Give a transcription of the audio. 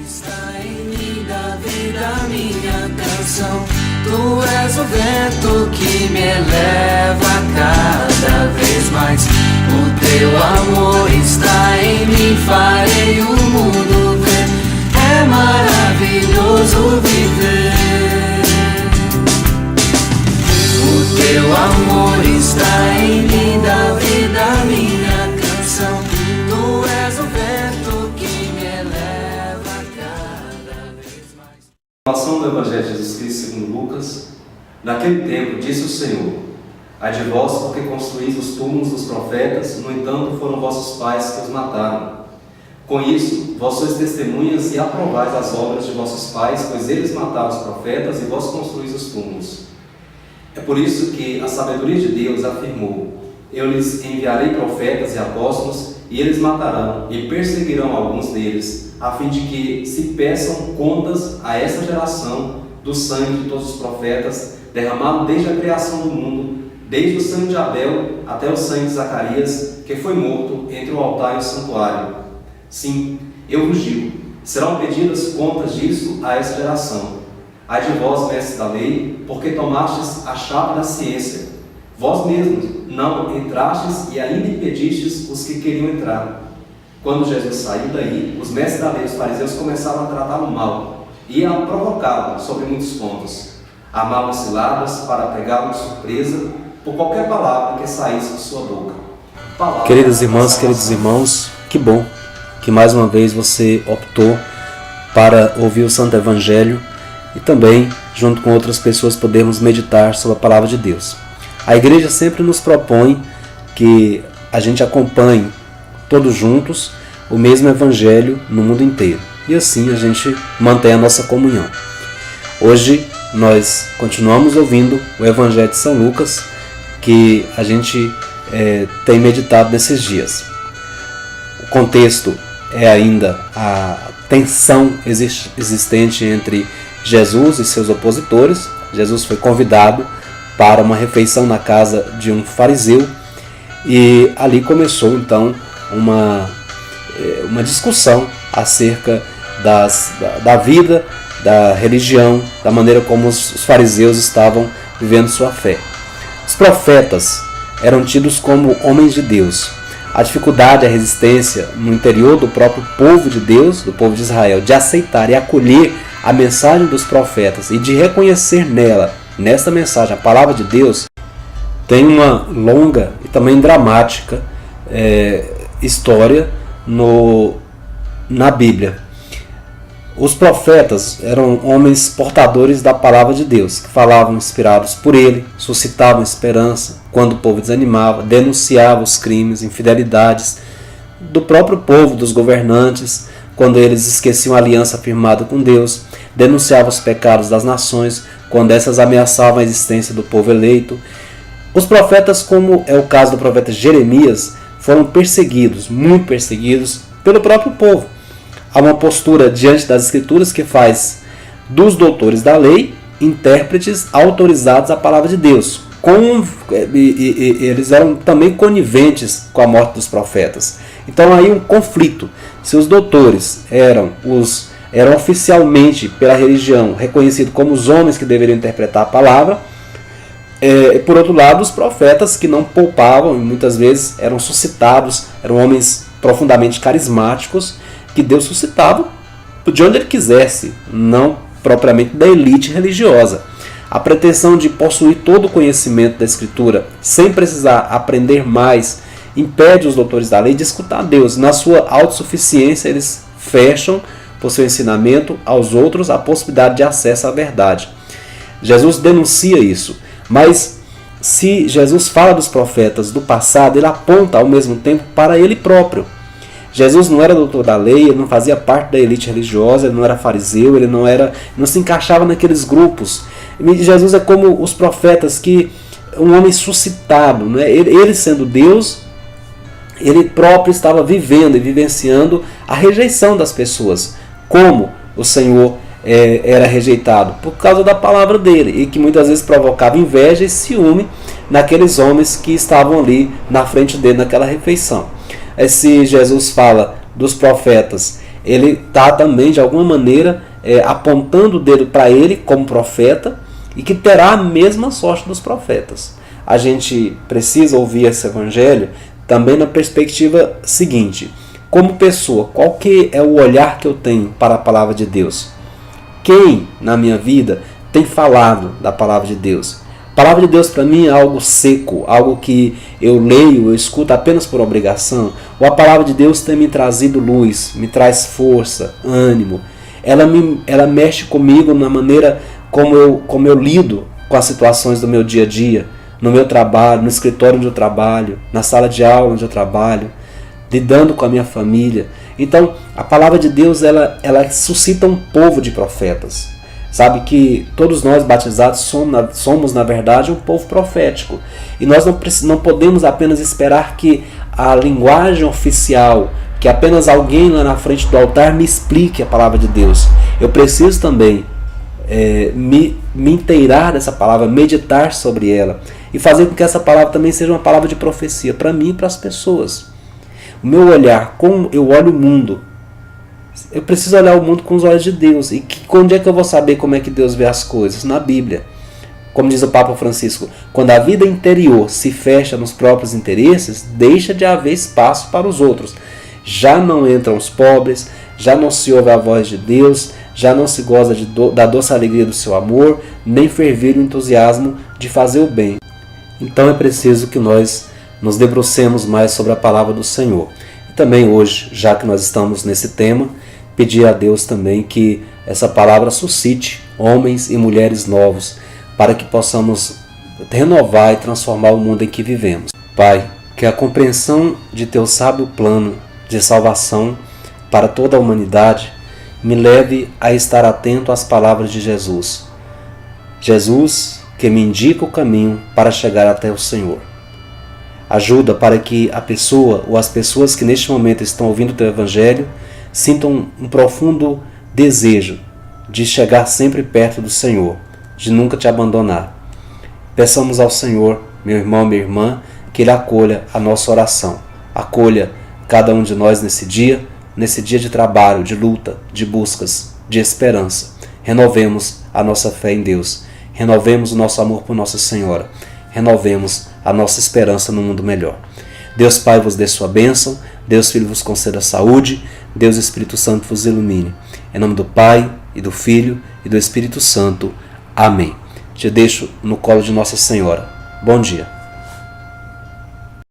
Está em mim, Davi, da minha canção. Tu és o vento que me eleva cada vez mais. O teu amor está em mim, farei o mundo ver. É maravilhoso viver. O teu amor está em mim, Davi, da minha canção. Tu és o vento que me eleva cada vez mais. Proclamação do Evangelho de Jesus Cristo segundo Lucas. Naquele tempo, disse o Senhor: ai de vós, porque construís os túmulos dos profetas, no entanto foram vossos pais que os mataram. Com isso, vós sois testemunhas e aprovais as obras de vossos pais, pois eles mataram os profetas e vós construís os túmulos. É por isso que a sabedoria de Deus afirmou: eu lhes enviarei profetas e apóstolos, e eles matarão e perseguirão alguns deles, a fim de que se peçam contas a essa geração do sangue de todos os profetas, derramado desde a criação do mundo, desde o sangue de Abel até o sangue de Zacarias, que foi morto entre o altar e o santuário. Sim, eu vos digo, serão pedidas contas disso a essa geração. Ai de vós, mestres da lei, porque tomastes a chave da ciência. Vós mesmos não entrastes e ainda impedistes os que queriam entrar. Quando Jesus saiu daí, os mestres da lei e os fariseus começaram a tratá-lo mal e a provocá-lo sobre muitos pontos. Armavam ciladas para pegá-lo de surpresa por qualquer palavra que saísse de sua boca. Queridas irmãs, queridos irmãos, que bom que mais uma vez você optou para ouvir o Santo Evangelho e também, junto com outras pessoas, podermos meditar sobre a Palavra de Deus. A Igreja sempre nos propõe que a gente acompanhe todos juntos o mesmo Evangelho no mundo inteiro. E assim a gente mantém a nossa comunhão. Hoje nós continuamos ouvindo o Evangelho de São Lucas, que a gente tem meditado nesses dias. O contexto é ainda a tensão existente entre Jesus e seus opositores. Jesus foi convidado para uma refeição na casa de um fariseu e ali começou então uma discussão acerca da vida, da religião, da maneira como os fariseus estavam vivendo sua fé. Os profetas eram tidos como homens de Deus. A dificuldade, a resistência no interior do próprio povo de Deus, do povo de Israel, de aceitar e acolher a mensagem dos profetas e de reconhecer nesta mensagem, a palavra de Deus, tem uma longa e também dramática história na Bíblia. Os profetas eram homens portadores da palavra de Deus, que falavam inspirados por ele, suscitavam esperança quando o povo desanimava, denunciavam os crimes, infidelidades do próprio povo, dos governantes, quando eles esqueciam a aliança firmada com Deus, denunciavam os pecados das nações, quando essas ameaçavam a existência do povo eleito. Os profetas, como é o caso do profeta Jeremias, foram perseguidos, muito perseguidos, pelo próprio povo. Há uma postura diante das Escrituras que faz dos doutores da lei intérpretes autorizados à palavra de Deus. Eles eram também coniventes com a morte dos profetas. Então aí um conflito. Se os doutores eram oficialmente pela religião reconhecidos como os homens que deveriam interpretar a palavra, por outro lado, os profetas que não poupavam, e muitas vezes eram suscitados, eram homens profundamente carismáticos, que Deus suscitava de onde ele quisesse, não propriamente da elite religiosa. A pretensão de possuir todo o conhecimento da Escritura, sem precisar aprender mais, impede os doutores da lei de escutar Deus. Na sua autossuficiência, eles fecham, por seu ensinamento, aos outros a possibilidade de acesso à verdade. Jesus denuncia isso, mas se Jesus fala dos profetas do passado, ele aponta ao mesmo tempo para ele próprio. Jesus não era doutor da lei, ele não fazia parte da elite religiosa, ele não era fariseu, ele não se encaixava naqueles grupos. Jesus é como os profetas, que um homem suscitado, né? Ele sendo Deus, ele próprio estava vivendo e vivenciando a rejeição das pessoas, como o Senhor era rejeitado por causa da palavra dele, e que muitas vezes provocava inveja e ciúme naqueles homens que estavam ali na frente dele naquela refeição. Se Jesus fala dos profetas ele está também, de alguma maneira, apontando o dedo para ele como profeta e que terá a mesma sorte dos profetas. A gente precisa ouvir esse evangelho também na perspectiva seguinte: como pessoa, qual que é o olhar que eu tenho para a palavra de Deus? Quem na minha vida tem falado da palavra de Deus? A palavra de Deus para mim é algo seco, algo que eu leio, eu escuto apenas por obrigação? Ou a palavra de Deus tem me trazido luz, me traz força, ânimo? Ela mexe comigo na maneira como eu lido com as situações do meu dia a dia, no meu trabalho, no escritório onde eu trabalho, na sala de aula onde eu trabalho, lidando com a minha família. Então, a palavra de Deus ela suscita um povo de profetas. Sabe que todos nós batizados somos, na verdade, um povo profético. E nós não podemos apenas esperar que a linguagem oficial, que apenas alguém lá na frente do altar me explique a palavra de Deus. Eu preciso também me inteirar dessa palavra, meditar sobre ela e fazer com que essa palavra também seja uma palavra de profecia para mim e para as pessoas. O meu olhar, como eu olho o mundo, eu preciso olhar o mundo com os olhos de Deus. E onde é que eu vou saber como é que Deus vê as coisas? Na Bíblia. Como diz o Papa Francisco, quando a vida interior se fecha nos próprios interesses, deixa de haver espaço para os outros. Já não entram os pobres, já não se ouve a voz de Deus, já não se goza da doce alegria do seu amor, nem fervilha o entusiasmo de fazer o bem. Então é preciso que nós nos debrucemos mais sobre a palavra do Senhor. E também hoje, já que nós estamos nesse tema, pedir a Deus também que essa palavra suscite homens e mulheres novos, para que possamos renovar e transformar o mundo em que vivemos. Pai, que a compreensão de Teu sábio plano de salvação para toda a humanidade me leve a estar atento às palavras de Jesus. Jesus, que me indica o caminho para chegar até o Senhor. Ajuda para que a pessoa ou as pessoas que neste momento estão ouvindo o Teu Evangelho sintam um profundo desejo de chegar sempre perto do Senhor, de nunca Te abandonar. Peçamos ao Senhor, meu irmão, minha irmã, que Ele acolha a nossa oração. Acolha cada um de nós nesse dia de trabalho, de luta, de buscas, de esperança. Renovemos a nossa fé em Deus. Renovemos o nosso amor por Nossa Senhora. Renovemos a nossa esperança no mundo melhor. Deus Pai vos dê sua bênção, Deus Filho vos conceda saúde, Deus Espírito Santo vos ilumine. Em nome do Pai, e do Filho, e do Espírito Santo. Amém. Te deixo no colo de Nossa Senhora. Bom dia.